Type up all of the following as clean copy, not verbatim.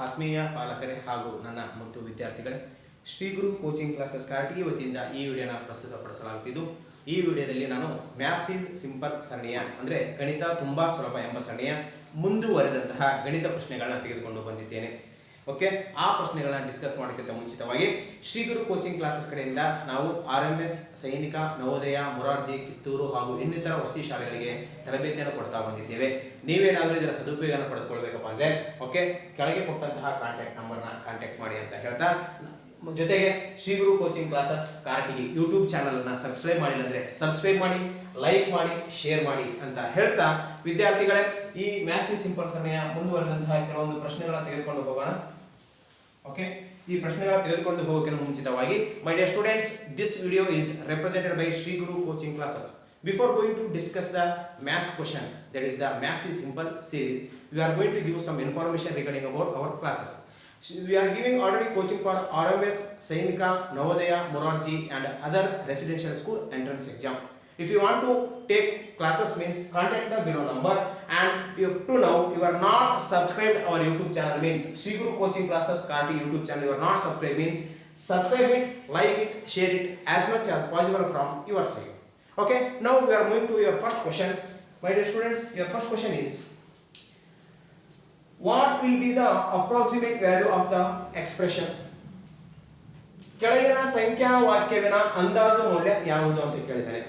ಆತ್ಮೀಯ ಪಾಲಕರೇ ಹಾಗೂ ನನ್ನ ಮುದ್ದು ವಿದ್ಯಾರ್ಥಿಗಳೇ, ಶ್ರೀ ಗುರು ಕೋಚಿಂಗ್ ಕ್ಲಾಸಸ್ ಕಾರ್ಟಿಗಿ ವತಿಯಿಂದ ಈ ವಿಡಿಯೋನ ಪ್ರಸ್ತುತಪಡಿಸಲಾಗುತ್ತಿದ್ದು, ಈ ವಿಡಿಯೋದಲ್ಲಿ ನಾನು ಮ್ಯಾಥ್ಸ್ ಈಸ್ ಸಿಂಪಲ್ ಸರಣಿಯ ಅಂದರೆ ಗಣಿತ ತುಂಬ ಸುಲಭ ಎಂಬ ಸರಣಿಯ ಮುಂದುವರೆದಂತಹ ಗಣಿತ ಪ್ರಶ್ನೆಗಳನ್ನ ತೆಗೆದುಕೊಂಡು ಬಂದಿದ್ದೇನೆ. ಓಕೆ, ಆ ಪ್ರಶ್ನೆಗಳನ್ನ ಡಿಸ್ಕಸ್ ಮಾಡೋಕ್ಕಿಂತ ಮುಂಚಿತವಾಗಿ ಶ್ರೀ ಗುರು ಕೋಚಿಂಗ್ ಕ್ಲಾಸಸ್ ಕಡೆಯಿಂದ ನಾವು RMS, ಸೈನಿಕ, ನವೋದಯ, ಮೊರಾರ್ಜಿ, ಕಿತ್ತೂರು ಹಾಗೂ ಇನ್ನಿತರ ವಸತಿ ಶಾಲೆಗಳಿಗೆ ತರಬೇತಿಯನ್ನು ಕೊಡ್ತಾ ಬಂದಿದ್ದೇವೆ. ನೀವೇನಾದರೂ ಇದರ ಸದುಪಯೋಗವನ್ನು ಪಡೆದುಕೊಳ್ಬೇಕಪ್ಪ ಅಂದರೆ ಓಕೆ, ಕೆಳಗೆ ಕೊಟ್ಟಂತಹ ಕಾಂಟ್ಯಾಕ್ಟ್ ನಂಬರ್ನ ಕಾಂಟ್ಯಾಕ್ಟ್ ಮಾಡಿ ಅಂತ ಹೇಳ್ತಾ, ಜೊತೆಗೆ ಶ್ರೀ ಗುರು ಕೋಚಿಂಗ್ ಕ್ಲಾಸಸ್ ಕಾರ್ಟಿಗಿ ಯೂಟ್ಯೂಬ್ ಚಾನಲನ್ನು ಸಬ್ಸ್ಕ್ರೈಬ್ ಮಾಡಿಲ್ಲ ಅಂದರೆ ಸಬ್ಸ್ಕ್ರೈಬ್ ಮಾಡಿ, ಲೈಕ್ ಮಾಡಿ, ಶೇರ್ ಮಾಡಿ ಅಂತ ಹೇಳ್ತಾ, ವಿದ್ಯಾರ್ಥಿಗಳೇ ಈ ಮ್ಯಾಥ್ಸ್ ಈಸ್ ಸಿಂಪಲ್ ಸರಣಿಯ ಮುಂದುವರೆದಂತಹ ಕೆಲವೊಂದು ಪ್ರಶ್ನೆಗಳನ್ನು ತೆಗೆದುಕೊಂಡು ಹೋಗೋಣ. ಓಕೆ, ಈ ಪ್ರಶ್ನೆಗಳನ್ನು ತೆಗೆದುಕೊಂಡು ಹೋಗೋಕ್ಕಿಂತ ಮುಂಚಿತವಾಗಿ, ಮೈ dear students, this video is represented by Shri Guru coaching classes. Before going to discuss the maths question, that is the Maths is Simple series, we are going to give some information regarding about our classes. We are giving already coaching for RMS, Sainika, Navodaya, Morarji and other residential school entrance exam. If you want to take classes means contact the below number, and if to now you are not subscribed our YouTube channel means Sri Guru Coaching Classes Karti YouTube channel, you are not subscribed means subscribe it, like it, share it as much as possible from your side. Okay, now we are moving to your first question. My dear students, your first question is, what will be the approximate value of the expression? ಕೆಳಗಿನ ಸಂಖ್ಯಾ ವಾಕ್ಯವಿನ ಅಂದಾಜು ಮೌಲ್ಯ ಯಾವುದು ಅಂತ ಕೇಳಿದ್ದಾರೆ.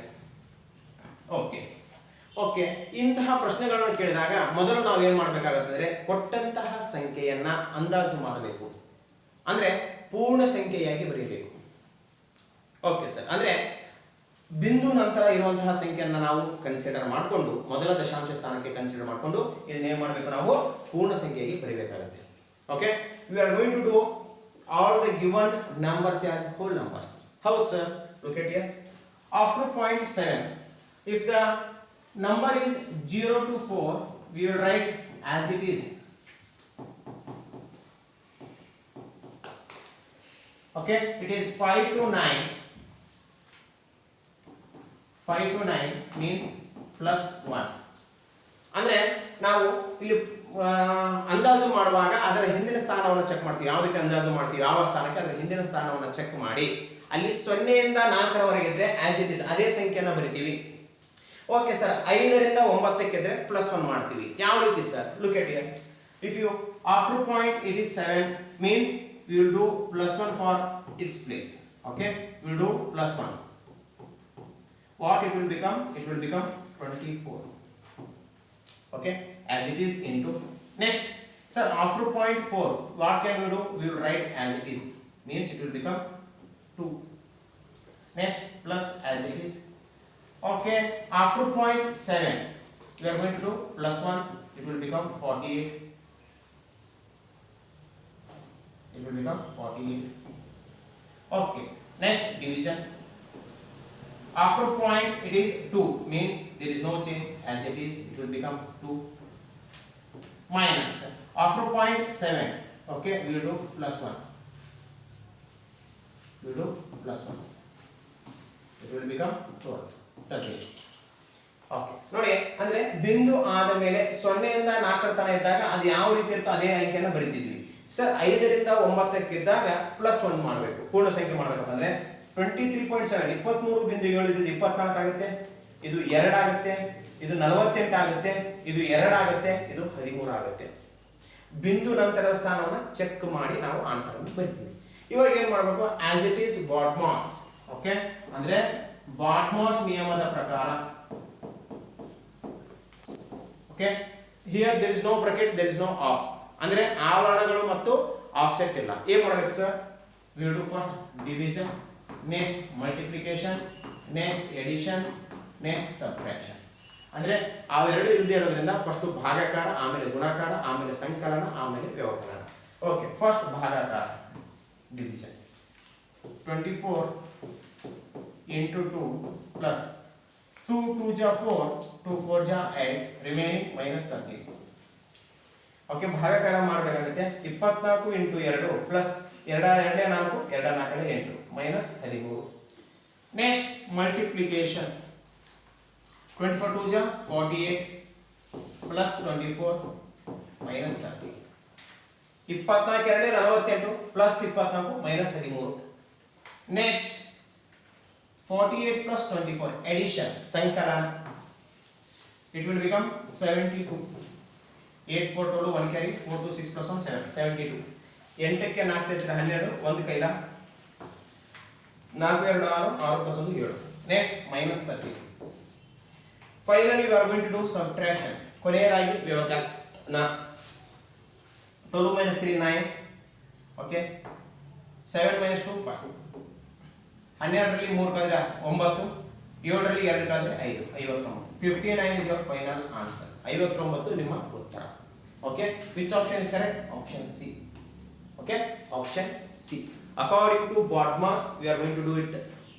Okay, ಇಂತಹ ಪ್ರಶ್ನೆಗಳನ್ನು ಕೇಳಿದಾಗ ಮೊದಲು ನಾವು ಏನು ಮಾಡಬೇಕಾಗುತ್ತದೆ, ಕೊಟ್ಟಂತಹ ಸಂಖ್ಯೆಯನ್ನ ಅಂದಾಜು ಮಾಡಬೇಕು, ಅಂದ್ರೆ ಪೂರ್ಣ ಸಂಖ್ಯೆಯಾಗಿ ಬರೀಬೇಕು. ಓಕೆ ಸರ್, ಅಂದ್ರೆ ಬಿಂದು ನಂತರ ಇರುವಂತಹ ಸಂಖ್ಯೆಯನ್ನು ನಾವು ಕನ್ಸಿಡರ್ ಮಾಡಿಕೊಂಡು, ಮೊದಲ ದಶಾಂಶ ಸ್ಥಾನಕ್ಕೆ ಕನ್ಸಿಡರ್ ಮಾಡಿಕೊಂಡು ಇದನ್ನೇನು ಮಾಡಬೇಕು, ನಾವು ಪೂರ್ಣ ಸಂಖ್ಯೆಯಾಗಿ ಬರೀಬೇಕಾಗುತ್ತೆ. Okay, we are going to do all the given numbers as whole numbers. How sir? Look at here. After point 7, if the number is 0 to 4, we will write as it is. Okay, it is 5 to 9. 5 to 9 means plus 1. ಅಂದ್ರೆ ನಾವು ಇಲ್ಲಿ ಅಂದಾಜು ಮಾಡುವಾಗ ಅದರ ಹಿಂದಿನ ಸ್ಥಾನವನ್ನು check ಮಾಡ್ತೀವಿ. ಯಾವುದಕ್ಕೆ ಅಂದಾಜು ಮಾಡ್ತೀವಿ, ಯಾವ ಸ್ಥಾನಕ್ಕೆ, ಅದರ ಹಿಂದಿನ ಸ್ಥಾನವನ್ನು ಚೆಕ್ ಮಾಡಿ ಅಲ್ಲಿ 0 ಇಂದ 4ರವರೆಗೆ ಇದ್ರೆ ಆಸ್ ಇಟ್ ಇಸ್ ಅದೇ ಸಂಖ್ಯೆಯನ್ನು ಬರಿತೀವಿ. ಓಕೆ ಸರ್, 5 ರಿಂದ 9ಕ್ಕೆ ಇದ್ರೆ +1 ಮಾಡ್ತೀವಿ. ಯಾವ ರೀತಿ sir? Look at here. If you after point it is 7 means we will do +1 for its place. Okay, we will do +1. What it will become? It will become 24. Okay, as it is into. Next sir, after point 4 what can we do? We will write as it is means it will become 2. Next plus as it is. Okay, after point 7 we are going to do +1, it will become 48. It will become 48. Okay, next division. After point it is 2 means there is no change, as it is it will become 2. Minus after point 7, okay, we will do +1. We will do +1. It will become 30. Okay ನೋಡಿ, ಅಂದ್ರೆ ಬಿಂದು ಆದ ಮೇಲೆ 0 ಇಂದ 4ರ ತನಕ ಇದ್ದಾಗ ಅದು ಯಾವ ರೀತಿ ಇರುತ್ತೋ ಅದೇ ಅಂಕೆಯನ್ನು ಬರೀತಿದ್ವಿ. ಸರ್ 5 ರಿಂದ 9ಕ್ಕೆ ಇದ್ದಾಗ +1 ಮಾಡಬೇಕು, ಪೂರ್ಣ ಸಂಖ್ಯೆ ಮಾಡಬೇಕಂದ್ರೆ 23.7 23 ಬಿಂದು 7 ಇದು 24 ಆಗುತ್ತೆ, ಇದು 2 ಆಗುತ್ತೆ, ಇದು 48 ಆಗುತ್ತೆ, ಇದು 2 ಆಗುತ್ತೆ, ಇದು 13 ಆಗುತ್ತೆ. ಬಿಂದು ನಂತರದ ಸ್ಥಾನವನ್ನು ಚೆಕ್ ಮಾಡಿ ನಾವು ಆನ್ಸರ್ ಅನ್ನು ಬರೀತೀವಿ. ಇವಾಗ ಏನು ಮಾಡಬೇಕು, as it is BODMAS. Okay, ಅಂದ್ರೆ ಬಾಟ್ಮಾಸ್ ನಿಯಮದ ಪ್ರಕಾರ. Okay, here there is no brackets, there is no of, ಅಂದ್ರೆ ಆವರಣಗಳು ಮತ್ತು ಆಫ್ಸೆಟ್ ಇಲ್ಲ. ಏನು ಮಾಡಬೇಕು sir? We will do first division, next multiplication, next addition, next subtraction. ಅಂದ್ರೆ ಅವೆರಡು ಇಲ್ಲದೆ ಇರೋದ್ರಿಂದ ಫಸ್ಟ್ ಭಾಗಾಕಾರ, ಆಮೇಲೆ ಗುಣಾಕಾರ, ಆಮೇಲೆ ಸಂಕಲನ, ಆಮೇಲೆ ವ್ಯವಕಲನ. ಓಕೆ, ಫಸ್ಟ್ ಭಾಗಾಕಾರ division. 24 into 2 plus 2 2 ja 4, 2 4 ja 8, remaining -30. Okay, ಭಾಗಾಕಾರ ಮಾಡಬೇಕಾಗುತ್ತೆ. 24 into 2 plus 2 4 2 4 8 -13. Next multiplication. 24 2 ja 48 plus 24 minus 30. 24 48 plus 24 minus 13. Next 48 plus 24 addition ಸಂಕಲನ, it will become 72. 8 4 12 1 carry 4 2 6 plus 1 7 72. 8ಕ್ಕೆ 4 ಸೇರಿಸಿದ್ರೆ 12 ಒಂದು ಕೈಲ 4 2 6 6 plus 1 7. Next minus 30. Finally we are going to do subtraction. ಕೊನೆಯದಾಗಿ ವ್ಯವಕಲನ 12 minus 3 9. Okay 7 minus 2 5. 12ರಲ್ಲಿ 3 ಕಳೆದ್ರೆ 9, 7ರಲ್ಲಿ 2 ಕಳೆದ್ರೆ 5 59. 59 is your final answer. 59 ನಿಮ್ಮ ಉತ್ತರ. Okay, which option is correct? Option C. Okay, option C. According to BODMAS we are going to do it.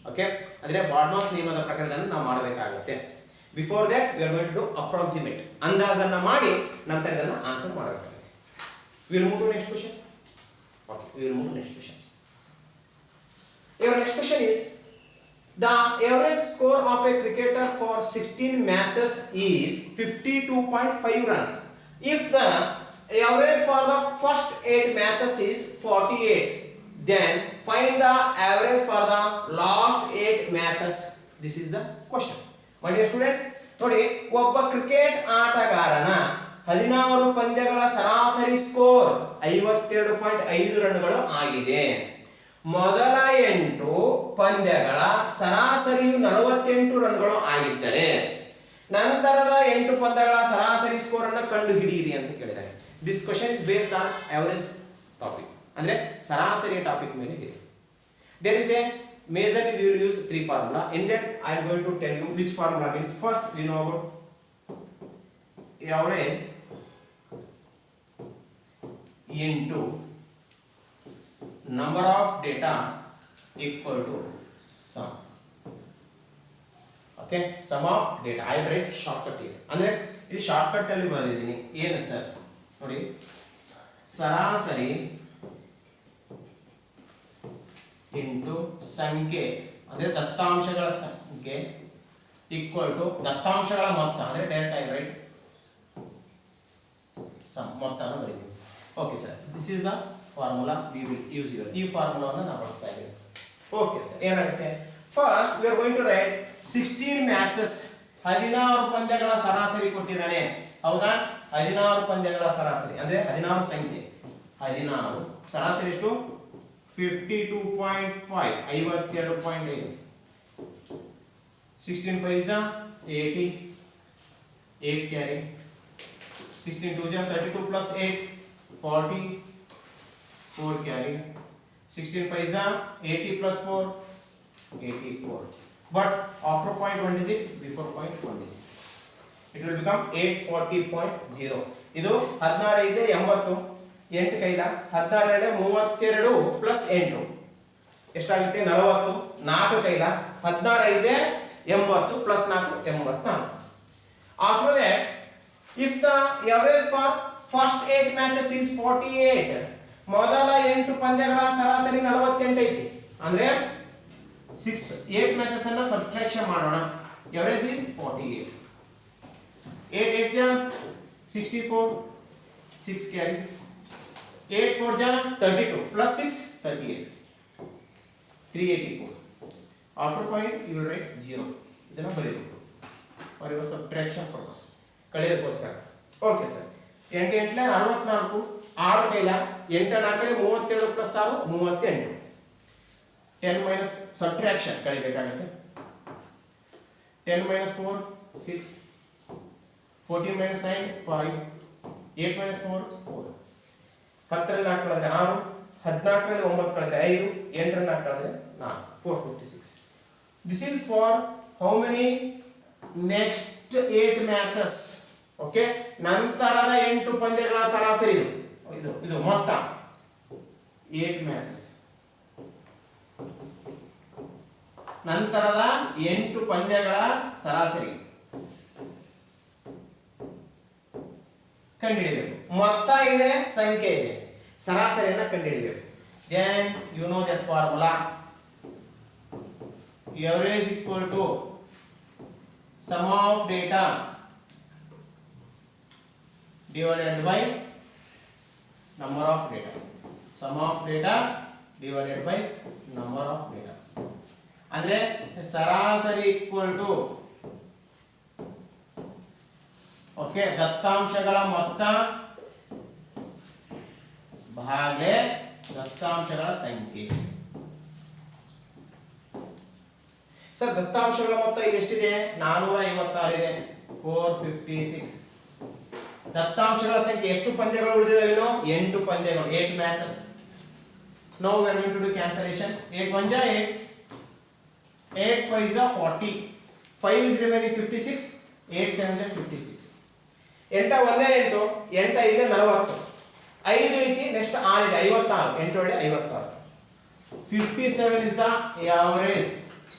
Okay, ಅಂದ್ರೆ BODMAS ನಿಯಮದ ಪ್ರಕಾರದಲ್ಲಿ ನಾವು ಮಾಡಬೇಕಾಗುತ್ತೆ. Before that we are going to do approximate. ಅಂದಾಜನ್ನ ಮಾಡಿ ನಂತರ ಇದನ್ನ ಆನ್ಸರ್ ಮಾಡಬೇಕಾಗುತ್ತೆ. We will move to next question. Okay, we will move to next question. Your next question is, the average score of a cricketer for 16 matches is 52.5 runs. If the average for the first 8 matches is 48, then find the average for the last 8 matches. This is the question. My dear students, ನೋಡಿ, ಒಬ್ಬ cricket ಆಟಗಾರನ 16 ಪಂದ್ಯಗಳ ಸರಾಸರಿ score 52.5 ರನ್ಗಳು ಆಗಿದೆ. ಮೊದಲ 8 ಪಂದ್ಯಗಳ ಸರಾಸರಿಯು 48 ರನ್ಗಳು ಆಗಿದ್ದರೆ ನಂತರದ 8 ಪಂದ್ಯಗಳ ಸರಾಸರಿ ಸ್ಕೋರ್ ಅನ್ನು ಕಂಡುಹಿಡಿಯಿರಿ ಅಂತ ಕೇಳಿದ್ದಾರೆ. This question is based on average topic, ಅಂದ್ರೆ ಸರಾಸರಿಯ ಟಾಪಿಕ್ ಮೇಲೆ ಇದೆ. There is a majorly we will use 3 formula. In that I am going to tell you which formula means. First we know about average into number of data equal to sum. Okay, sum of data. I will write shortcut here. ಅಂದ್ರೆ ಇದು shortcut ಅಲ್ಲಿ ಬರೆದಿದ್ದೀನಿ. ಏನು sir ನೋಡಿ, ಸರಾಸರಿ into ಸಂಖ್ಯೆ ಅಂದ್ರೆ ದತ್ತಾಂಶಗಳ ಸಂಖ್ಯೆ ಈಕ್ವಲ್ ಟು ದತ್ತಾಂಶಗಳ ಮೊತ್ತ ಅಂದ್ರೆ ಡೈರೆಕ್ಟ್ ಆಗಿ ರೈಟ್ ಸಮ್ ಮೊತ್ತವನ್ನು ಬರೀತೀವಿ. Okay sir, this is the formula we will use here. ಈ ಫಾರ್ಮುಲಾವನ್ನು ನಾವು ಬಳಸ್ತಾ ಇದ್ದೀವಿ. ಓಕೆ ಸರ್, ಏನಾಗುತ್ತೆ, first we are going to write 16 matches, 16 ಪಂದ್ಯಗಳ ಸರಾಸರಿ ಕೊಟ್ಟಿದ್ದಾನೆ. ಹೌದಾ, 16 ಪಂದ್ಯಗಳ ಸರಾಸರಿ ಅಂದ್ರೆ 16 ಸಂಖ್ಯೆ, 16 ಸರಾಸರಿ ಎಷ್ಟು 52.5 52.5. 16 5 80, 8 carry, 16 2 32 plus 8 40, 4 carry, 16 5 80 plus 4 84. But after point one digit, before point one digit, it will become 840.0. ಇದು 16 ಇದೆ 80, 8 ಕೈಲ 16 32 ಪ್ಲಸ್ 8 ಎಷ್ಟಾಗುತ್ತೆ 40, 4 ಕೈಲ 16 ಇದೆ 80 plus 4 84. After that, if the average for first 8 matches is 48, ಮೊದಲ 8 ಪಂದ್ಯಗಳ ಸರಾಸರಿ 48 ಐತಿ ಅಂದ್ರೆ 8 ಮ್ಯಾಚಸ್ ಅನ್ನು ಸಬ್ಟ್ರಾಕ್ಷನ್ ಮಾಡೋಣ. average is 48. 8 8 64, 6 carry, 8 4 32 plus 6 38, 384. After point you will write 0. ಇದನ್ನ ಬರೆಯಬೇಕು for your subtraction purpose, ಕಳೆಯೋದಕ್ಕೋಸ್ಕರ. ಓಕೆ ಸರ್, 8 8 64, 6 ಕೈಲ 8 4 32 ಪ್ಲಸ್ 6 38. 10 minus subtraction ಕಳಿಬೇಕಾಗುತ್ತೆ. 10 minus 4 6, 14 minus 9 5, 8 minus 4 4. 10 ರಲ್ಲಿ 4 ಕಳೆದ್ರೆ 6, 14 ರಲ್ಲಿ 9 ಕಳೆದ್ರೆ 5, 8 ರಲ್ಲಿ 4 ಕಳೆದ್ರೆ 4, 456. This is for how many next 8 matches. Okay, ನಂತರದ 8 ಪಂದ್ಯಗಳ ಸರಾಸರಿ ಇದು ಮೊತ್ತ 8 ಮ್ಯಾಚಸ್. ನಂತರದ 8 ಪಂದ್ಯಗಳ ಸರಾಸರಿ ಕಂಡುಹಿಡಿಯಬೇಕು. ಮೊತ್ತ ಇದೆ, ಸಂಖ್ಯೆ ಇದೆ, ಸರಾಸರಿಯನ್ನು ಕಂಡುಹಿಡಿಯಬೇಕು. then you know that formula, average equal to sum of data divided by number of data. Sum of data divided by number of data. ಅಂದ್ರೆ ಸರಾಸರಿ ಈಕ್ವಲ್ ಟು ಓಕೆ ದತ್ತಾಂಶಗಳ ಮೊತ್ತ ಭಾಗಲೇ ದತ್ತಾಂಶಗಳ ಸಂಖ್ಯೆ. ಸರ್ ದತ್ತಾಂಶಗಳ ಮೊತ್ತ ಇಲ್ಲಿ ಎಷ್ಟಿದೆ? 456 ಇದೆ. 456. ದತ್ತಾಂಶಗಳ ಸಂಖ್ಯೆ ಎಷ್ಟು ಪಂದ್ಯಗಳು ಉಳಿದಿದ್ದಾವೇನೋ? 8 ಪಂದ್ಯಗಳು, 8 matches. Now we are going to do cancellation. 8 1 8, 8 5 40, 5 is remaining 56, 8 7 56. 8 1 8, 8 5 40, 5 ಐತಿ, ನೆಕ್ಸ್ಟ್ 6 ಇದೆ, 56, 8 ಒಳಗೆ 56. 57 is the average.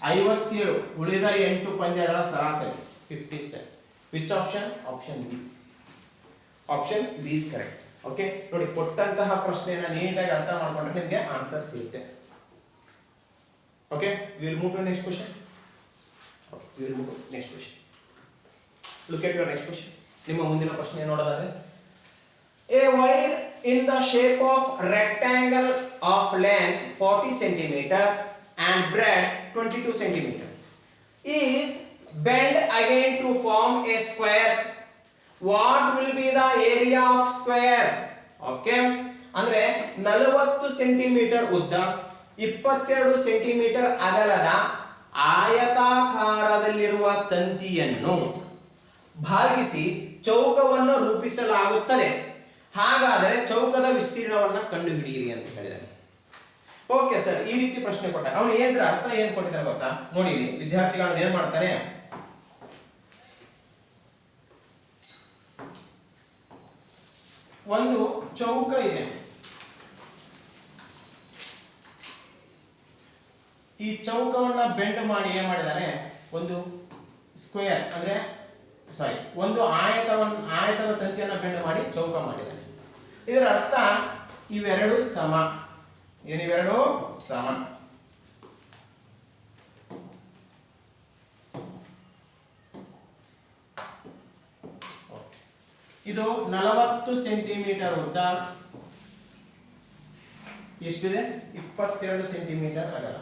57 ಉಳಿದ 8 ಪಂದ್ಯಗಳ ಸರಾಸರಿ 57. Which option? Option B. Option B is correct. Okay ನೋಡಿ, ಕೊಟ್ಟಂತಹ ಪ್ರಶ್ನೆಯನ್ನು ನೀಟಾಗಿ ಅರ್ಥ ಮಾಡ್ಕೊಂಡ್ರೆ ನಿಮಗೆ ಆನ್ಸರ್ ಸಿಗುತ್ತೆ. Okay, we will move to next question. Okay, we will move to next question. Look at your next question. ನಿಮ್ಮ ಮುಂದಿನ ಪ್ರಶ್ನೆ ನೋಡೋದಾದ್ರೆ, a wire in the shape of rectangle of length 40 cm and breadth 22 cm is bent again to form a square. What will be the area of square? Okay, ಅಂದ್ರೆ 40 centimetre ಉದ್ದ 22 centimetre ಅಗಲದ ಆಯತಾಕಾರದಲ್ಲಿರುವ ತಂತಿಯನ್ನು ಭಾಗಿಸಿ ಚೌಕವನ್ನು ರೂಪಿಸಲಾಗುತ್ತದೆ. ಹಾಗಾದರೆ ಚೌಕದ ವಿಸ್ತೀರ್ಣವನ್ನು ಕಂಡುಹಿಡಿಯಿರಿ ಅಂತ ಹೇಳಿದ್ದಾರೆ. ಓಕೆ ಸರ್, ಈ ರೀತಿ ಪ್ರಶ್ನೆ ಕೊಟ್ಟ ಅವನು ಏನ್ರ ಅರ್ಥ ಏನು ಕೊಟ್ಟಿದ್ದಾನೆ ಗೊತ್ತಾ? ನೋಡಿ, ವಿದ್ಯಾರ್ಥಿಗಳನ್ನು ಏನ್ ಮಾಡ್ತಾನೆ, ಒಂದು ಚೌಕ ಇದೆ. ಈ ಚೌಕವನ್ನ ಬೆಂಡ್ ಮಾಡಿ ಏನ್ ಮಾಡಿದಾನೆ, ಒಂದು ಸ್ಕ್ವೇರ್ ಅಂದ್ರೆ ಒಂದು ಆಯತದ ತಂತಿಯನ್ನ ಬೆಂಡ್ ಮಾಡಿ ಚೌಕ ಮಾಡಿದ್ದಾನೆ. ಇದರ ಅರ್ಥ ಇವೆರಡು ಸಮ. ಏನಿವೆರಡು ಸಮ. ಇದು 40 ಸೆಂಟಿಮೀಟರ್ ಉದ್ದ, ಎಷ್ಟಿದೆ? 22 ಸೆಂಟಿಮೀಟರ್ ಅಗಲ.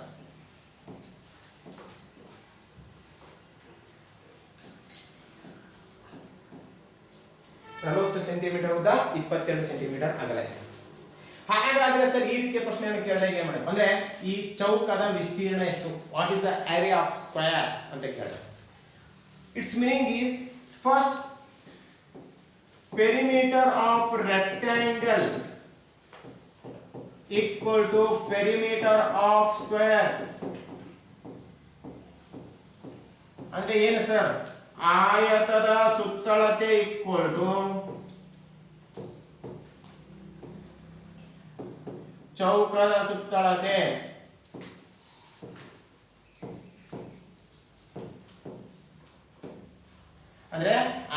ಸೆಂಟಿಮೀಟರ್ ಉದ್ದ, 22 ಸೆಂಟಿಮೀಟರ್ ಅಗಲ. ಹಾಗಾದ್ರೆ ಸರ್ ಈ ರೀತಿಯ ಪ್ರಶ್ನೆಯನ್ನು ಕೇಳಿದಾಗ ಏನ್ ಮಾಡಬೇಕು ಅಂದ್ರೆ, ಈ ಚೌಕದ ವಿಸ್ತೀರ್ಣ ಎಷ್ಟು? What is the area of square ಅಂತ ಕೇಳಿದ್ರೆ, it's meaning is first perimeter of rectangle equal to perimeter of square. ಅಂದ್ರೆ ಏನು ಸರ್? ಆಯತದ ಸುತ್ತಳತೆ equal to ಚೌಕದ ಸುತ್ತಳತೆ. ಅಂದ್ರೆ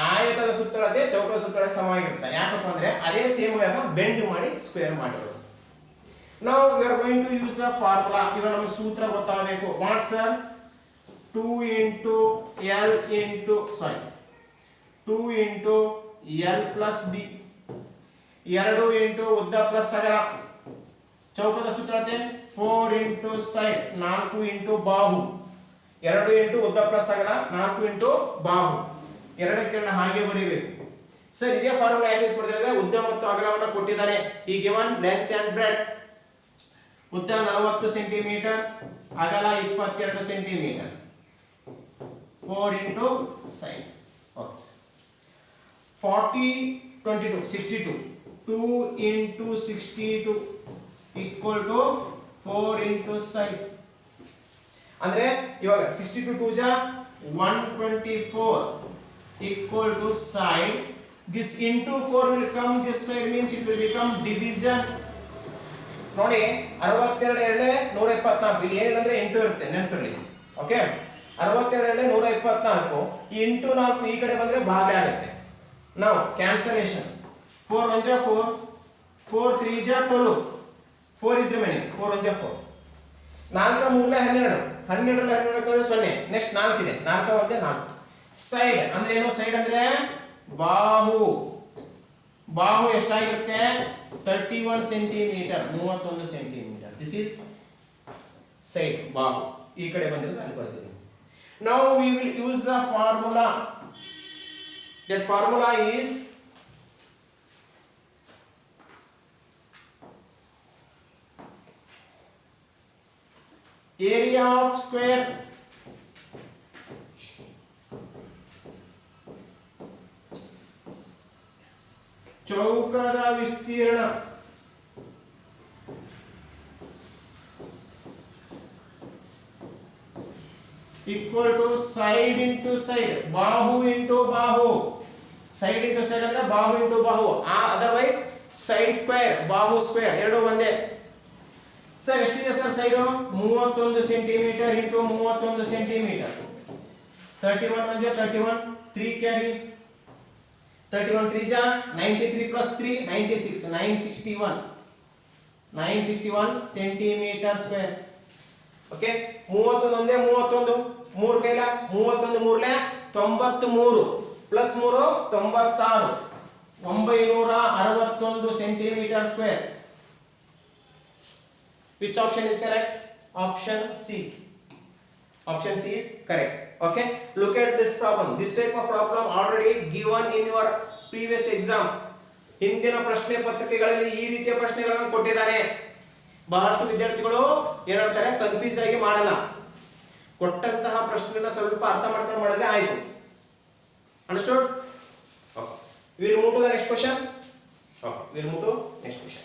ಆಯತದ ಸುತ್ತಳತೆ ಚೌಕದ ಸುತ್ತಳತೆ ಸಮವಾಗಿರುತ್ತೆ. ಯಾಕಪ್ಪ ಅಂದ್ರೆ ಅದೇ ಸೇಮ್ ವೇನ ಬೆಂಡ್ ಮಾಡಿ ಸ್ಕ್ವೇರ್ ಮಾಡಿರೋದು. ನಾವು we are going to use the formula. ಇವಾಗ ನಮಗೆ ಸೂತ್ರ ಗೊತ್ತಾಗಬೇಕು. What sir? 2 into L plus B. 2 into ಉದ್ದ ಪ್ಲಸ್ ಅಗಲ. ಚೌಕದ ಸುತ್ತಳತೆ 4 into ಸೈಡ್, 4 into ಬಾಹು. 2 into ಉದ್ದ ಪ್ಲಸ್ ಅಗಲ, 4 into ಬಾಹು. ಎರಡಕ್ಕೆರಡು ಹಾಗೆ ಬರೀಬೇಕು ಸರ್. ಇದೇ ಫಾರ್ಮುಲಾ ಯಾಕೆ ಯೂಸ್ ಮಾಡ್ತಾರೆ? ಉದ್ದ ಮತ್ತು ಅಗಲವನ್ನು ಕೊಟ್ಟಿದ್ದಾನೆ. ಈ ಗಿವನ್ ಲೆಂತ್ ಅಂಡ್ ಬ್ರೆಡ್ತ್. ಉದ್ದ 40 ಸೆಂಟಿಮೀಟರ್, ಅಗಲ 22 centimetre. 4 into side. Okay. 40 22 62. 2 into 62 equal to 4 into side. ಅಂದ್ರೆ ಇವಾಗ 62 2 124 equal to side. This into 4 will come this side, means it will become division. ನೋಡಿ 62 ಎರಡೇ 124. ಇಲ್ಲಿ ಏನಿಲ್ಲ ಅಂದ್ರೆ 8 ಇರುತ್ತೆ, ನೆನಪಿರಲಿ. ಓಕೆ, 62 ಎರಡೇ 124. ಈ ಇಂಟು 4 ಈ ಕಡೆ ಬಂದ್ರೆ ಭಾಗ ಆಗುತ್ತೆ. ನಾವು ಕ್ಯಾನ್ಸಲೇಷನ್. 4 1 4, 4 3 12, 4 is remaining. 4 1 4. 4 3 12, 12 0. ನೆಕ್ಸ್ಟ್ 4 ಇದೆ, 4 1 4. ಸೈಡ್ ಅಂದ್ರೆ ಏನು? ಸೈಡ್ ಅಂದ್ರೆ ಬಾಹು. ಬಾಹು ಎಷ್ಟಾಗಿರುತ್ತೆ? 31 centimetre 31 centimetre. This is side ಬಾಹು. ಈ ಕಡೆ ಬಂದಿರೋದು ಅಲ್ಲಿ ಬರ್ತಿದೆ. Now we will use the formula. That formula is area of square ಚೌಕದ ವಿಸ್ತೀರ್ಣ equal to side into side, ಬಾಹು into ಬಾಹು. ಸೈಡ್ ಇಂಟು ಸೈಡ್ ಅಂದ್ರೆ ಬಾಹು ಇಂಟು ಬಾಹು, ಅದರ್ವೈಸ್ ಸೈಡ್ ಸ್ಕ್ವೇರ್ ಬಾಹು ಸ್ಕ್ವೇರ್ ಎರಡು ಒಂದೇ. ಸರ್ ಎಷ್ಟಿದೆ sir side? 31 centimetre into 31 centimetre. 31 1 31, 3 carry, 31 3 ಜಾ 93 plus 3 96, 961 ಸೆಂಟಿಮೀಟರ್ ಸ್ಕ್ವೇರ್. ಓಕೆ, 31 ಒಂದೇ 31, 3 ಕೈಲ 31 3ಲೆ 93 plus 3 96, 961 centimetre square. Which option is correct? Option C. Option C is correct. Okay, look at this problem. This type of problem already given in your previous exam. ಹಿಂದಿನ ಪ್ರಶ್ನೆ ಪತ್ರಿಕೆಗಳಲ್ಲಿ ಈ ರೀತಿಯ ಪ್ರಶ್ನೆಗಳನ್ನು ಕೊಟ್ಟಿದ್ದಾರೆ. ಬಹಳಷ್ಟು ವಿದ್ಯಾರ್ಥಿಗಳು ಏನು ಹೇಳ್ತಾರೆ, ಕನ್ಫ್ಯೂಸ್ ಆಗಿ ಮಾಡಲ್ಲ. ಕೊಟ್ಟಂತಹ ಪ್ರಶ್ನೆನ ಸ್ವಲ್ಪ ಅರ್ಥ ಮಾಡ್ಕೊಂಡು ಮಾಡಿದ್ರೆ ಆಯ್ತು. Understood? Okay, we will move to the next question. Okay, we will move to next question.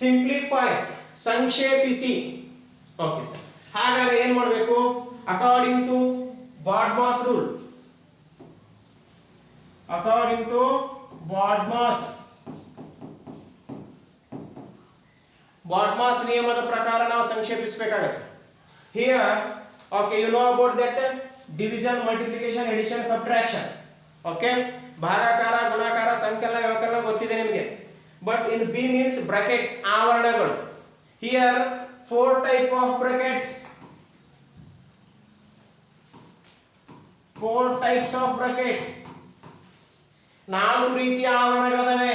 Simplify, ಸಂಕ್ಷೇಪಿಸಿ. ಓಕೆ ಸರ್, ಹಾಗಾದ್ರೆ ಏನು ಮಾಡಬೇಕು? According to BODMAS rule, according to BODMAS ನಿಯಮದ ಪ್ರಕಾರ ನಾವು ಸಂಕ್ಷೇಪಿಸಬೇಕಾಗುತ್ತೆ. Here okay, you know about that division, multiplication, addition, subtraction. Okay, ಭಾಗಾಕಾರ, ಗುಣಾಕಾರ, ಸಂಕಲನ, ವ್ಯವಕಲನ ಗೊತ್ತಿದೆ ನಿಮಗೆ. But in B means brackets, ಆವರಣಗಳು. Here 4 type of brackets, 4 types of bracket, 4 ರೀತಿಯ ಆವರಣಗಳಿವೆ.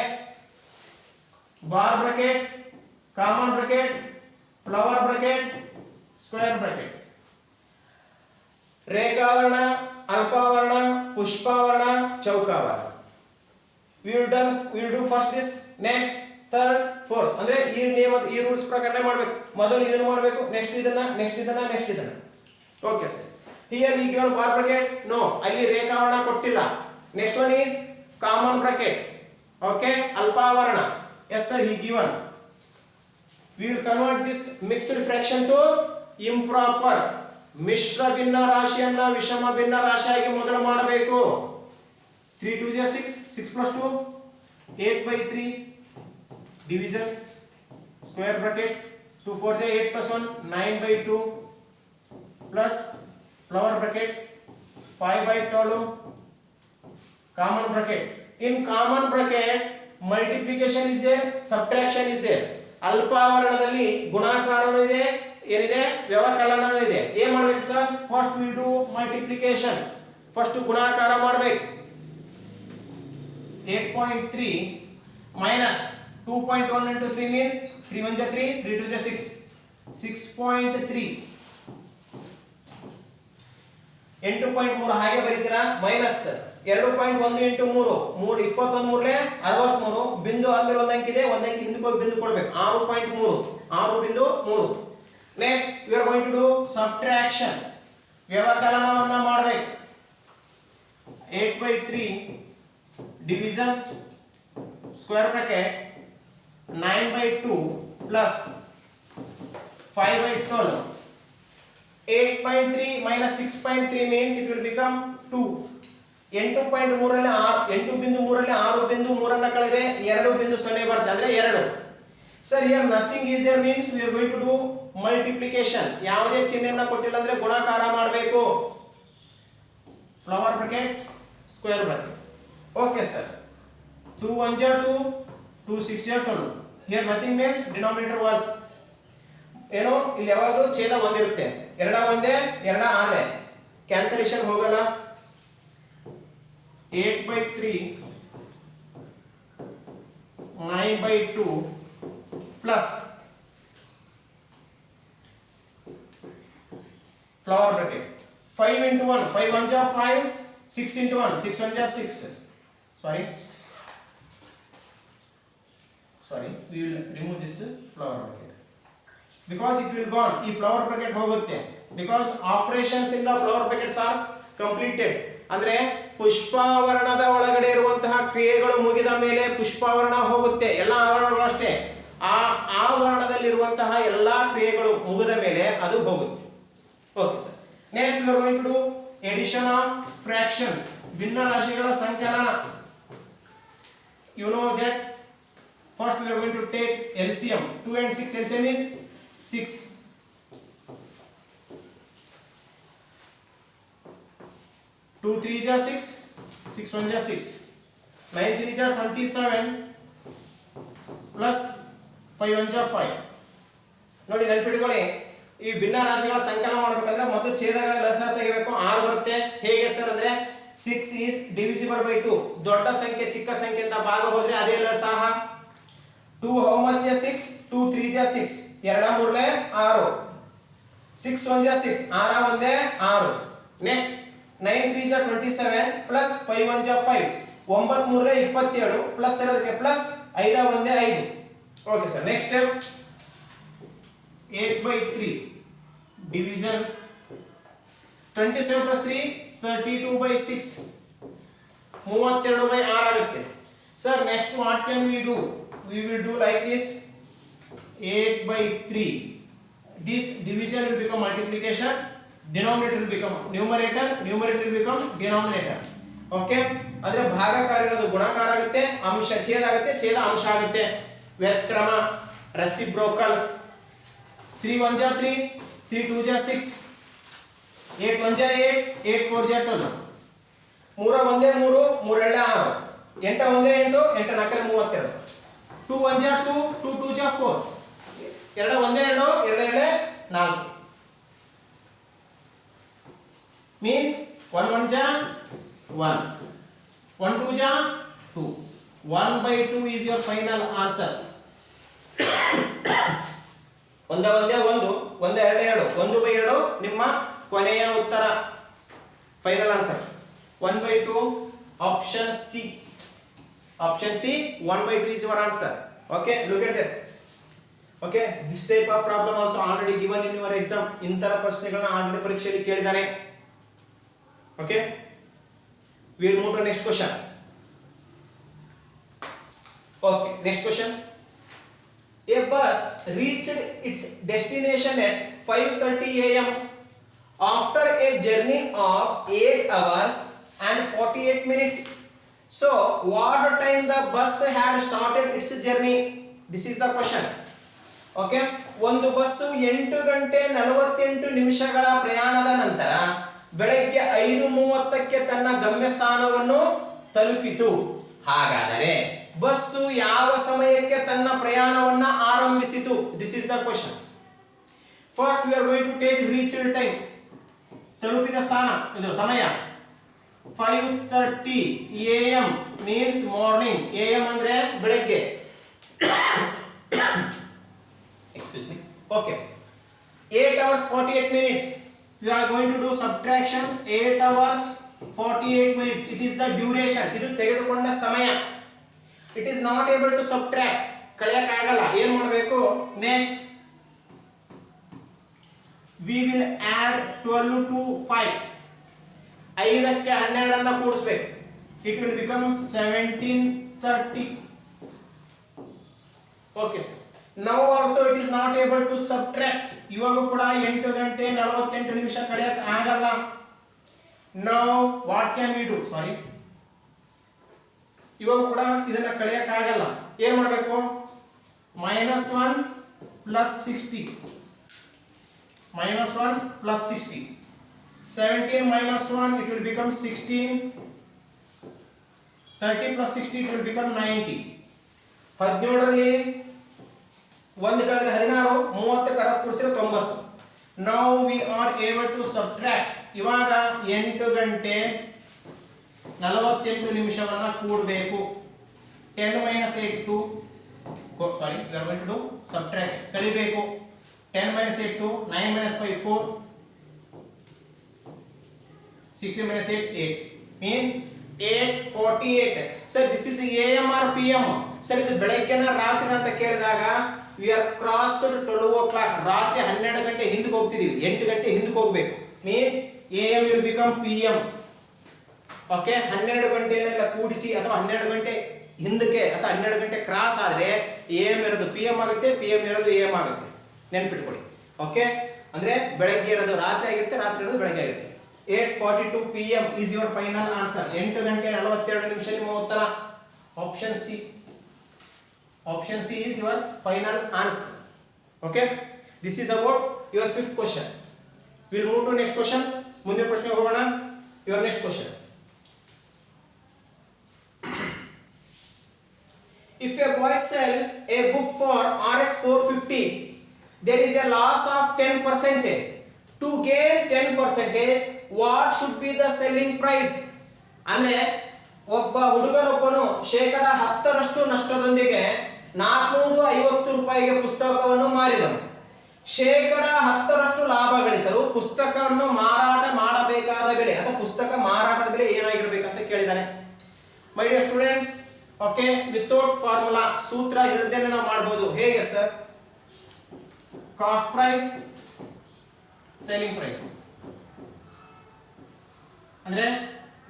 Bar bracket, common bracket, flower bracket, square bracket. ರೇಖಾವರ್ಣ, ಅಲ್ಪಾವರ್ಣ, ಪುಷ್ಪಾವರ್ಣ, ಚೌಕಾವರ್ಣ. We will do first this, next, third, fourth. ಅಂದ್ರೆ ಈ ನಿಯಮ, ಈ ರೂಲ್ಸ್ ಪ್ರಕಾರನೇ ಮಾಡಬೇಕು. ಮೊದಲು ಇದನ್ನ ಮಾಡಬೇಕು, ನೆಕ್ಸ್ಟ್ ಇದನ್ನ, ನೆಕ್ಸ್ಟ್ ಇದನ್ನ, ನೆಕ್ಸ್ಟ್ ಇದನ್ನ. Okay sir, here we given bar bracket, no, ಅಲ್ಲಿ ರೇಖಾವರ್ಣ ಕೊಟ್ಟಿಲ್ಲ. Next one is common bracket. Okay, ಅಲ್ಪಾವರ್ಣ, yes sir, he given. We will convert this mixed fraction to improper. ಮಿಶ್ರ ಭಿನ್ನ ರಾಶಿಯನ್ನ ವಿಷಮ ಭಿನ್ನ ರಾಶಿಯಾಗಿ ಮೊದಲು ಮಾಡಬೇಕು. 3 2 6, 6 plus 2 8/3, division, square bracket, 2 4 8 plus 1 9/2, plus flower bracket 5/12, common bracket. In common bracket multiplication is there, subtraction is there. ಅಲ್ಪಾವರಣದಲ್ಲಿ ಗುಣಾಕಾರನೂ ಇದೆ, ಏನಿದೆ, ವ್ಯವಕಲನನೂ ಇದೆ. ಏನು ಮಾಡಬೇಕು sir? First we do multiplication. First ಗುಣಾಕಾರ ಮಾಡಬೇಕು. 8.3 minus 2.1 into 3 means 3 1 3, 3 2 6, 6.3. 8.3 ಹಾಗೆ ಬರೀತೀರಾ, ಮೈನಸ್ 2.1 into 3, 21 3ಲೆ 63, ಬಿಂದು ಆದ್ಮೇಲೆ ಒಂದು ಅಂಕಿದೆ, ಒಂದು ಅಂಕಿ ಹಿಂದಕ್ಕೆ ಹೋಗಿ ಬಿಂದು ಕೊಡಬೇಕು. 6.3, 6.3. Next we are going to do subtraction, ವ್ಯವಕಲನವನ್ನ ಮಾಡಬೇಕು. 8/3 division, square bracket, 9/2 plus 5/12. 8.3 minus 6.3 means it will become 2. 8.3 ರಲ್ಲಿ 8.3ರಲ್ಲಿ 6.3 ಅನ್ನು ಕಳೆದರೆ 2.0 ಬರುತ್ತೆ, ಅಂದ್ರೆ 2. Sir, here nothing is there means we are going to do multiplication. ಯಾವುದೇ ಚಿಹ್ನೆಯನ್ನ ಕೊಟ್ಟಿಲ್ಲ ಅಂದ್ರೆ ಗುಣಾಕಾರ ಮಾಡಬೇಕು. Flower bracket, square bracket. Okay sir, 2 1 2, 2 6 12. Here nothing means denominator 1. ಏನು, ಇಲ್ಲಿ ಯಾವಾಗಲೂ ಛೇದ ಒಂದಿರುತ್ತೆ. 2 ಒಂದೇ, 2 ಆನೆ, ಕ್ಯಾನ್ಸಲೇಷನ್ ಹೋಗಲ್ಲ. 8/3 9/2 plus flower bracket 5 into 1, 5 1 ja 5, 6 into 1, 6 1 ja 6. Sorry, we will remove this flower bracket because it will gone. ಈ flower bracket ಹೋಗುತ್ತೆ because operations in the flower brackets are completed. ಅಂದ್ರೆ ಪುಷ್ಪಾವರಣದ ಒಳಗಡೆ ಇರುವಂತಹ ಕ್ರಿಯೆಗಳು ಮುಗಿದ ಮೇಲೆ ಪುಷ್ಪಾವರಣ ಹೋಗುತ್ತೆ. ಎಲ್ಲ ಆವರಣಗಳು ಅಷ್ಟೇ, ಆ ಆವರಣದಲ್ಲಿರುವಂತಹ ಎಲ್ಲ ಕ್ರಿಯೆಗಳು ಮುಗಿದ ಮೇಲೆ ಅದು ಹೋಗುತ್ತೆ. Okay sir. Next we are going to do addition of fractions. ಭಿನ್ನ ರಾಶಿಗಳ ಸಂಕಲನ. You know that first we are going to take LCM. 2 and 6 LCM is 6. 2 3 ja 6, 6 1 ja 6, 9 3 ja 27 plus 5 1 ja 5. ನೋಡಿ ನೆನಪಿಟ್ಕೊಳ್ಳಿ, ಈ ಭಿನ್ನ ರಾಶಿಗಳ ಸಂಕಲನ ಮಾಡಬೇಕಂದ್ರೆ ಮೊದಲು ಛೇದಗಳ ಲಸ ತೆಗಿಬೇಕು. 6 ಬರುತ್ತೆ. ಹೇಗೆ ಸರ್ ಅಂದ್ರೆ 6 is divisible by 2. ದೊಡ್ಡ ಸಂಖ್ಯೆ ಚಿಕ್ಕ ಸಂಖ್ಯೆಯಿಂದ ಭಾಗ ಹೋದ್ರೆ ಅದೇ ಲಸಹ. 2 how much is 6? 2 3 ja 6, 2 3 6, 6 1 ja 6, 6 1 6. Next 9 3 ja 27 plus 5 1 ja 5, 9 3 27 plus ಇರೋದಕ್ಕೆ plus 5 1 5. Okay sir. Next step 8/3 division. 27 plus 3 32/6, 32/6 ಆಗುತ್ತೆ sir. Next what can we do? We will do like this. 8/3. This division will become multiplication, denominator will become numerator, numerator will become denominator. Okay, ಅಂದ್ರೆ ಭಾಗಾಕಾರ ಇರೋದು ಗುಣಾಕಾರ ಆಗುತ್ತೆ, ಅಂಶ ಛೇದ ಆಗುತ್ತೆ, ಛೇದ ಅಂಶ ಆಗುತ್ತೆ. ವ್ಯತ್ಕ್ರಮ, reciprocal. 3 1 ja 3, 3 2 ja 6, 8 1 ja 8, 8 4 ja 12, 3 1 3, 3 2 6, 8 1 8, 8 4 32, 2 1 ja 2, 2 2 ja 4, 2 1 2, 2 2 4. means 1 1 ja 1, 1 2 ja 2. 1/2 is your final answer. 1 1 1, 1 2 2, 1/2 ನಿಮ್ಮ ಕೊನೆಯ ಉತ್ತರ, final answer 1/2. Option C. Option C, 1/2 is your answer. Okay, look at that. Okay, this type of problem also already given in your exam. ಇಂತರ ಪ್ರಶ್ನೆಗಳನ್ನ already ಪರೀಕ್ಷೆಯಲ್ಲಿ ಕೇಳಿದಾನೆ. Okay, we will move to next question. Okay, next question. A bus reached its destination at 5:30 a.m. after a journey of 8 hours and 48 minutes. So, what time the bus had started its journey? This is the question. Okay, ಒಂದು bus 8 ಗಂಟೆ 48 ನಿಮಿಷಗಳ ಪ್ರಯಾಣದ ನಂತರ ಬೆಳಗ್ಗೆ 5:30ಕ್ಕೆ ತನ್ನ ಗಮ್ಯಸ್ಥಾನವನ್ನು ತಲುಪಿತು. ಹಾಗಾದರೆ bus ಯಾವ ಸಮಯಕ್ಕೆ ತನ್ನ ಪ್ರಯಾಣವನ್ನು ಆರಂಭಿಸಿತು? This is the question. First we are going to take reached time. ತಲುಪಿದ ಸ್ಥಾನ, ಇದು ಸಮಯ. 5:30 am means morning. am ಅಂದ್ರೆ ಬೆಳಗ್ಗೆ. Excuse me. Okay. 8 hours 48 minutes. We are going to do subtraction. 8 hours 48 minutes. It is the duration. ಇದು ತೆಗೆದುಕೊಂಡ ಸಮಯ. It is not able to subtract. ಕಳೆಯಕ್ಕೆ ಆಗಲ್ಲ. ಏನು ಮಾಡಬೇಕು? Next we will add 12 to 5. 5ಕ್ಕೆ 12 ಅನ್ನು ಕೂಡಿಸಬೇಕು. It will become 17:30. Okay sir. Now also it is not able to subtract. ಇವಾಗ ಕೂಡ 8 ಗಂಟೆ 48 ನಿಮಿಷ ಕಳೆಯಕ್ಕೆ ಆಗಲ್ಲ. Now what can we do? Sorry. ಇವಾಗ ಕೂಡ ಇದನ್ನ ಕಳೆಯಕ್ಕೆ ಆಗಲ್ಲ. ಏನು ಮಾಡಬೇಕು? -1 plus 60. -1 plus 60. 17 minus 1 it will become 16. 30 plus 60 it will become 90. 17 ರಲ್ಲಿ 1 ಕಳೆದ್ರೆ 16, 30 ಕರತ್ ಕೂಡಿಸಿದ್ರೆ 90. Now we are able to subtract. ಇವಾಗ 8 ಗಂಟೆ 48 ನಿಮಿಷವನ್ನ ಕೂಡಬೇಕು. 10 minus 8 2, sorry you are going to do subtract ಕಳಿಬೇಕು 10 minus 8 2 9 minus 5 4 16 minus 8 8 means 8:48 sir this is am or pm sir ಇದು ಬೆಳಗ್ಗೆನ ರಾತ್ರಿ ಅಂತ ಕೇಳಿದಾಗ we are crossed 12 o'clock ರಾತ್ರಿ 12 ಗಂಟೆ ಹಿಂದಕ್ಕೆ ಹೋಗ್ತಿದೀವಿ 8 ಗಂಟೆ ಹಿಂದಕ್ಕೆ ಹೋಗಬೇಕು means am will become pm okay 12 ಗಂಟೆನೆಲ್ಲ ಕೂಡಿಸಿ ಅಥವಾ 12 ಗಂಟೆ ಹಿಂದಕ್ಕೆ ಅಥವಾ 12 ಗಂಟೆ ಕ್ರಾಸ್ ಆದ್ರೆ am ಇರೋದು pm ಆಗುತ್ತೆ pm ಇರೋದು am ಆಗುತ್ತೆ ನೆನಪಿಟ್ಕೊಳ್ಳಿ ಓಕೆ ಅಂದ್ರೆ ಬೆಳಗ್ಗೆ ಇರೋದು ರಾತ್ರಿ ಆಗಿರುತ್ತೆ ರಾತ್ರಿ ಇರೋದು ಬೆಳಗ್ಗೆ ಆಗಿರುತ್ತೆ 8:42 pm is your final answer 8 ಗಂಟೆ 42 ನಿಮಿಷ ನಿಮ್ಮ ಉತ್ತರ option C is your final answer okay this is about your fifth question we'll move to next question ಮುಂದಿನ ಪ್ರಶ್ನೆಗೆ ಹೋಗೋಣ your next question if a boy sells a book for rs 450 there is a loss of 10%. To gain 10%, what should be the selling price? ಅಂದ್ರೆ ಒಬ್ಬ ಹುಡುಗನೊಬ್ಬನು ಶೇಕಡ 10ರಷ್ಟು ನಷ್ಟದೊಂದಿಗೆ 450 ರೂಪಾಯಿಗೆ ಪುಸ್ತಕವನ್ನು ಮಾರಿದನು. ಶೇಕಡ 10ರಷ್ಟು ಲಾಭ ಗಳಿಸಲು ಪುಸ್ತಕವನ್ನು ಮಾರಾಟ ಮಾಡಬೇಕಾದ ಬೆಲೆ ಅಥವಾ ಪುಸ್ತಕ ಮಾರಾಟದ ಬೆಲೆ ಏನಾಗಿರಬೇಕಂತ ಕೇಳಿದಾನೆ. My dear students, okay, without formula ಸೂತ್ರ ಇಲ್ಲದೇನೆ ನಾವು ಮಾಡಬಹುದು. ಹೇಗೆ ಸರ್? ಕಾಸ್ಟ್ ಪ್ರೈಸ್ ಸೆಲ್ಲಿಂಗ್ ಪ್ರೈಸ್ ಅಂದ್ರೆ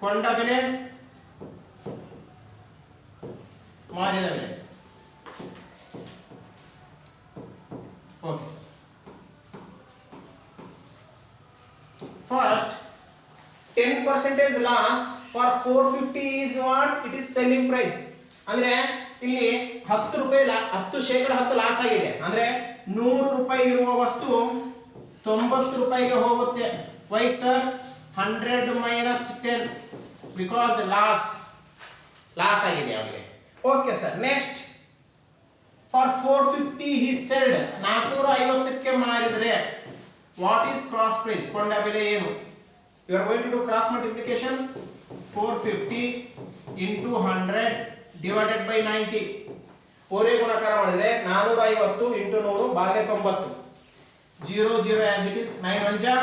ಕೊಂಡ ಬೆಲೆ ಮಾರಿದ ಬೆಲೆ. Okay sir. First 10% loss for 450 is what? It is selling price. ಅಂದ್ರೆ ಇಲ್ಲಿ 10 ರೂಪಾಯಿ 10% ಲಾಸ್ ಆಗಿದೆ ಅಂದ್ರೆ 100 ರೂಪಾಯಿ ಇರುವ ವಸ್ತು 90 ರೂಪಾಯಿಗೆ ಹೋಗುತ್ತೆ. Why sir? 100 minus 10 because loss ಆಗಿದೆ ಅವರಿಗೆ. Okay sir. Next for 450 he sold 450ಕ್ಕೆ ಮಾರಿದರೆ ವಾಟ್ ಈಸ್ ಕಾಸ್ಟ್ ಪ್ರೈಸ್? ಕೊಂಡ ಬೆಲೆ ಏನು? You are going to do cross multiplication. 450 into 100 divided by 90 ಓರೆ ಗುಣಾಕಾರ ಮಾಡಿದ್ರೆ 450 into 100 ಭಾಗ 90. 0 0 as it is. 9 1 ja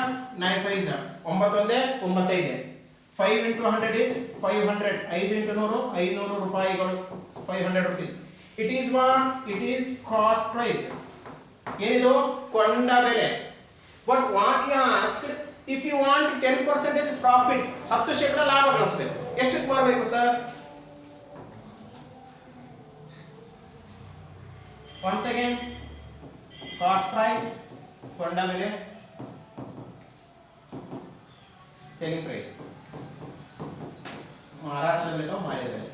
9 5 ja 9 1 9 5. 5 into 100 is 500. 5 into 100 500 ರೂಪಾಯಿಗಳು. 500 rupees. It is what? It is cost price. ಏನಿದು? ಕೊಂಡ ಬೆಲೆ. But what he asked, if you want 10% profit 10% ಲಾಭ ಗಳಿಸಬೇಕು, ಎಷ್ಟಕ್ಕೆ ಮಾಡಬೇಕು sir? once again cost price ಕೊಂಡ ಬೆಲೆ selling price ಮಾರಾಟದ ಬೆಲೆ ಅಥವಾ ಮಾರಿದ ಬೆಲೆ.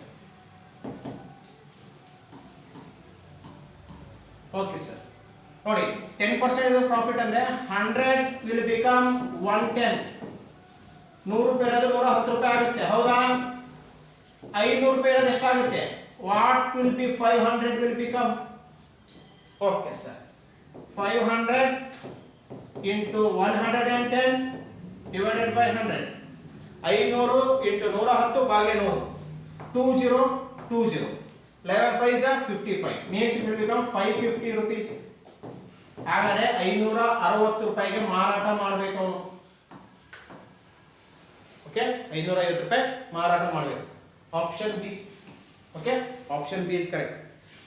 Okay sir. ನೋಡಿ 10% ಪ್ರಾಫಿಟ್ ಅಂದ್ರೆ 100 will become 110. 100 ರೂಪಾಯಿ ಇರೋದು 110 ರೂಪಾಯಿ ಆಗುತ್ತೆ, ಹೌದಾ? 500 ರೂಪಾಯಿ ಇರೋದು ಎಷ್ಟಾಗುತ್ತೆ? what will be 500 will become. Okay sir. 500 into 110 divided by 100. 500 into 110 ಭಾಗ 100. 20 20. 11 5 are 55. Means it will become 550 rupees. ಹಾಗಾದ್ರೆ 560 ರೂಪಾಯಿಗೆ ಮಾರಾಟ ಮಾಡಬೇಕು ಅವನು. ಓಕೆ, 550 ರೂಪಾಯಿ ಮಾರಾಟ ಮಾಡಬೇಕು. Option B. Okay, option B is correct.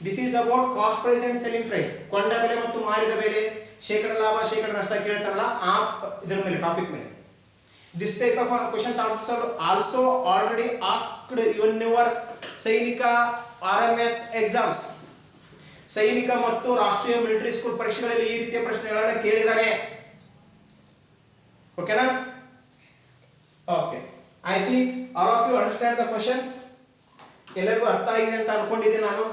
This is about cost price and selling price. ಕೊಂಡ ಬೆಲೆ ಮತ್ತು ಮಾರಿದ ಬೆಲೆ, ಶೇಕಡ ಲಾಭ ಶೇಕಡ ನಷ್ಟ ಕೇಳ್ತಾರಲ್ಲ ಆ ಇದರ ಮೇಲೆ ಟಾಪಿಕ್ ಮೇಲೆ. This type of questions also already asked in your ಸೈನಿಕ RMS ಎಕ್ಸಾಮ್ಸ್. ಸೈನಿಕ ಮತ್ತು ರಾಷ್ಟ್ರೀಯ ಮಿಲಿಟರಿ ಸ್ಕೂಲ್ ಪರೀಕ್ಷೆಗಳಲ್ಲಿ ಈ ರೀತಿಯ ಪ್ರಶ್ನೆಗಳನ್ನು ಕೇಳಿದ್ದಾನೆ. ಓಕೆನಾ? Okay, I think all of you understand the questions. ಎಲ್ಲರಿಗೂ ಅರ್ಥ ಆಗಿದೆ ಅಂತ ಅನ್ಕೊಂಡಿದ್ದೀನಿ ನಾನು.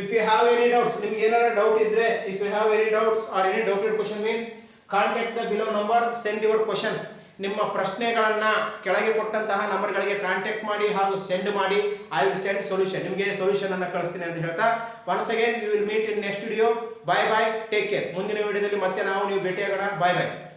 If you have any doubts, ನಿಮಗೆ ಏನಾದರೂ ಡೌಟ್ ಇದ್ರೆ, if you have any doubts or any doubted question means contact the below number, send your questions. ನಿಮ್ಮ ಪ್ರಶ್ನೆಗಳನ್ನ ಕೆಳಗೆ ಕೊಟ್ಟಂತಹ ನಂಬರ್ಗಳಿಗೆ ಕಾಂಟ್ಯಾಕ್ಟ್ ಮಾಡಿ ಹಾಗೂ ಸೆಂಡ್ ಮಾಡಿ. I will send solution. ನಿಮಗೆ ಸೊಲ್ಯೂಷನ್ ಅನ್ನು ಕಳಿಸ್ತೀನಿ ಅಂತ ಹೇಳ್ತಾ once again we will meet in next video. Bye bye, take care. ಮುಂದಿನ ವಿಡಿಯೋದಲ್ಲಿ ಮತ್ತೆ ನಾವು ನೀವು ಭೇಟಿಯಾಗೋಣ. Bye bye.